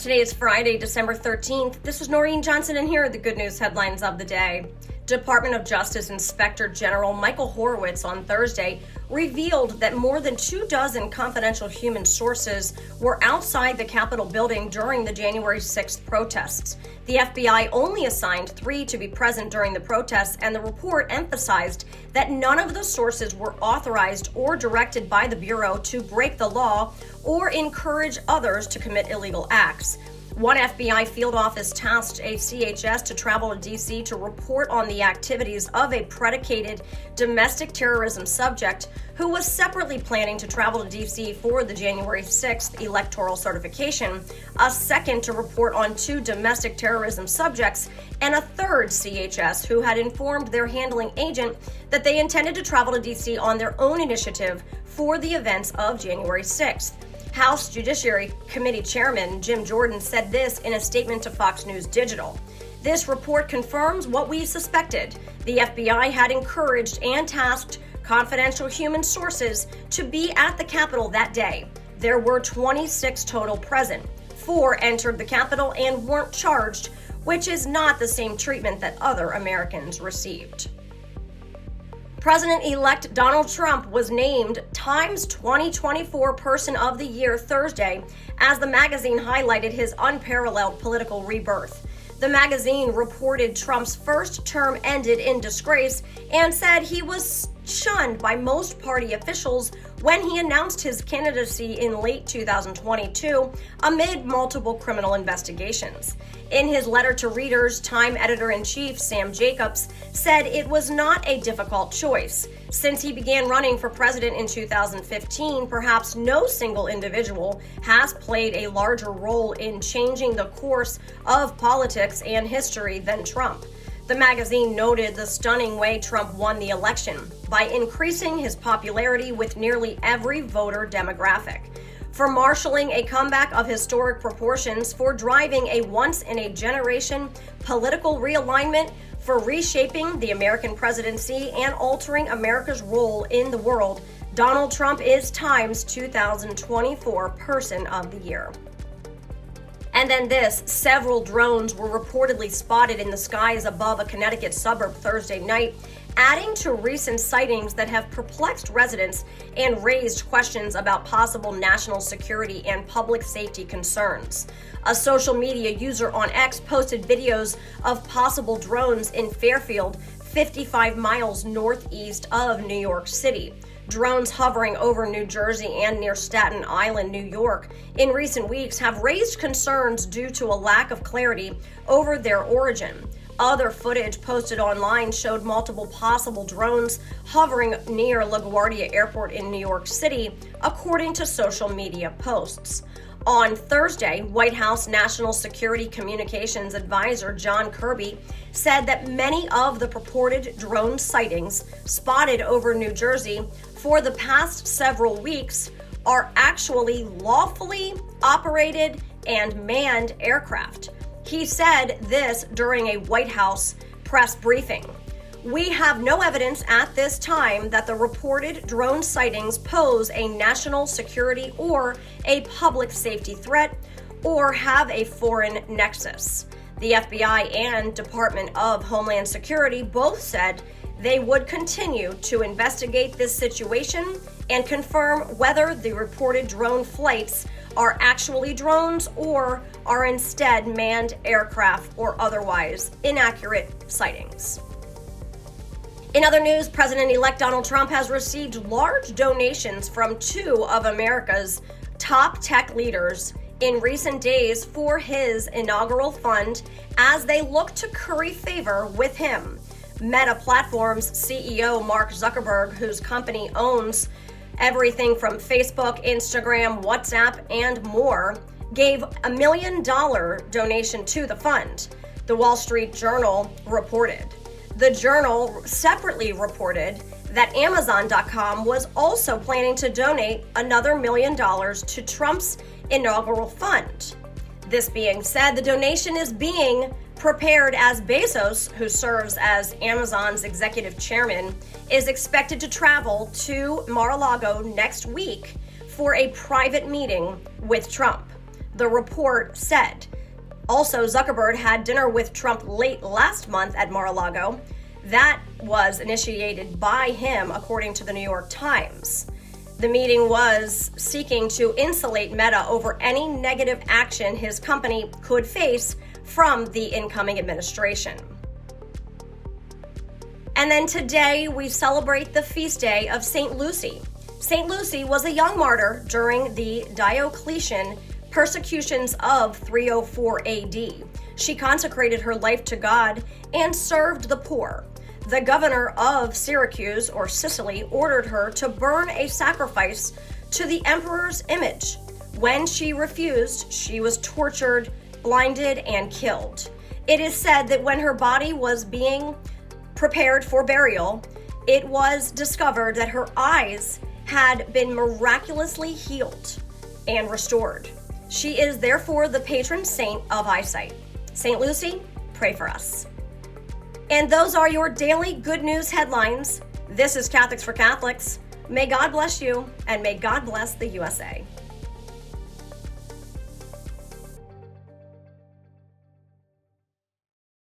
Today is Friday, December 13th. This is Noreen Johnson, and here are the good news headlines of the day. Department of Justice Inspector General Michael Horowitz on Thursday revealed that more than 24 confidential human sources were outside the Capitol building during the January 6th protests. The FBI only assigned 3 to be present during the protests, and the report emphasized that none of the sources were authorized or directed by the Bureau to break the law or encourage others to commit illegal acts. One FBI field office tasked a CHS to travel to D.C. to report on the activities of a predicated domestic terrorism subject who was separately planning to travel to D.C. for the January 6th electoral certification, a second to report on 2 domestic terrorism subjects, and a third CHS who had informed their handling agent that they intended to travel to D.C. on their own initiative for the events of January 6th. House Judiciary Committee Chairman Jim Jordan said this in a statement to Fox News Digital. This report confirms what we suspected. The FBI had encouraged and tasked confidential human sources to be at the Capitol that day. There were 26 total present. 4 entered the Capitol and weren't charged, which is not the same treatment that other Americans received. President-elect Donald Trump was named Time's 2024 Person of the Year Thursday as the magazine highlighted his unparalleled political rebirth. The magazine reported Trump's first term ended in disgrace and said he was shunned by most party officials when he announced his candidacy in late 2022 amid multiple criminal investigations. In his letter to readers, Time editor-in-chief Sam Jacobs said it was not a difficult choice. Since he began running for president in 2015, perhaps no single individual has played a larger role in changing the course of politics and history than Trump. The magazine noted the stunning way Trump won the election by increasing his popularity with nearly every voter demographic. For marshaling a comeback of historic proportions, for driving a once-in-a-generation political realignment, for reshaping the American presidency and altering America's role in the world, Donald Trump is Time's 2024 Person of the Year. And then this, several drones were reportedly spotted in the skies above a Connecticut suburb Thursday night, adding to recent sightings that have perplexed residents and raised questions about possible national security and public safety concerns. A social media user on X posted videos of possible drones in Fairfield, 55 miles northeast of New York City. Drones hovering over New Jersey and near Staten Island, New York, in recent weeks have raised concerns due to a lack of clarity over their origin. Other footage posted online showed multiple possible drones hovering near LaGuardia Airport in New York City, according to social media posts. On Thursday, White House National Security Communications Advisor John Kirby said that many of the purported drone sightings spotted over New Jersey for the past several weeks are actually lawfully operated and manned aircraft. He said this during a White House press briefing. We have no evidence at this time that the reported drone sightings pose a national security or a public safety threat or have a foreign nexus. The FBI and Department of Homeland Security both said they would continue to investigate this situation and confirm whether the reported drone flights are actually drones or are instead manned aircraft or otherwise inaccurate sightings. In other news, President-elect Donald Trump has received large donations from 2 of America's top tech leaders in recent days for his inaugural fund as they look to curry favor with him. Meta Platforms CEO Mark Zuckerberg, whose company owns everything from Facebook, Instagram, WhatsApp, and more, gave a $1 million donation to the fund, the Wall Street Journal reported. The Journal separately reported that Amazon.com was also planning to donate another $1 million to Trump's inaugural fund. This being said, the donation is being prepared as Bezos, who serves as Amazon's executive chairman, is expected to travel to Mar-a-Lago next week for a private meeting with Trump. the report said. Also, Zuckerberg had dinner with Trump late last month at Mar-a-Lago. That was initiated by him, according to the New York Times. The meeting was seeking to insulate Meta over any negative action his company could face from the incoming administration. And then today we celebrate the feast day of St. Lucy. St. Lucy was a young martyr during the Diocletian persecutions of 304 AD. She consecrated her life to God and served the poor. The governor of Syracuse, or Sicily, ordered her to burn a sacrifice to the emperor's image. When she refused, she was tortured, blinded, and killed. It is said that when her body was being prepared for burial, it was discovered that her eyes had been miraculously healed and restored. She is therefore the patron saint of eyesight. St. Lucy, pray for us. And those are your daily good news headlines. This is Catholics for Catholics. May God bless you, and may God bless the USA.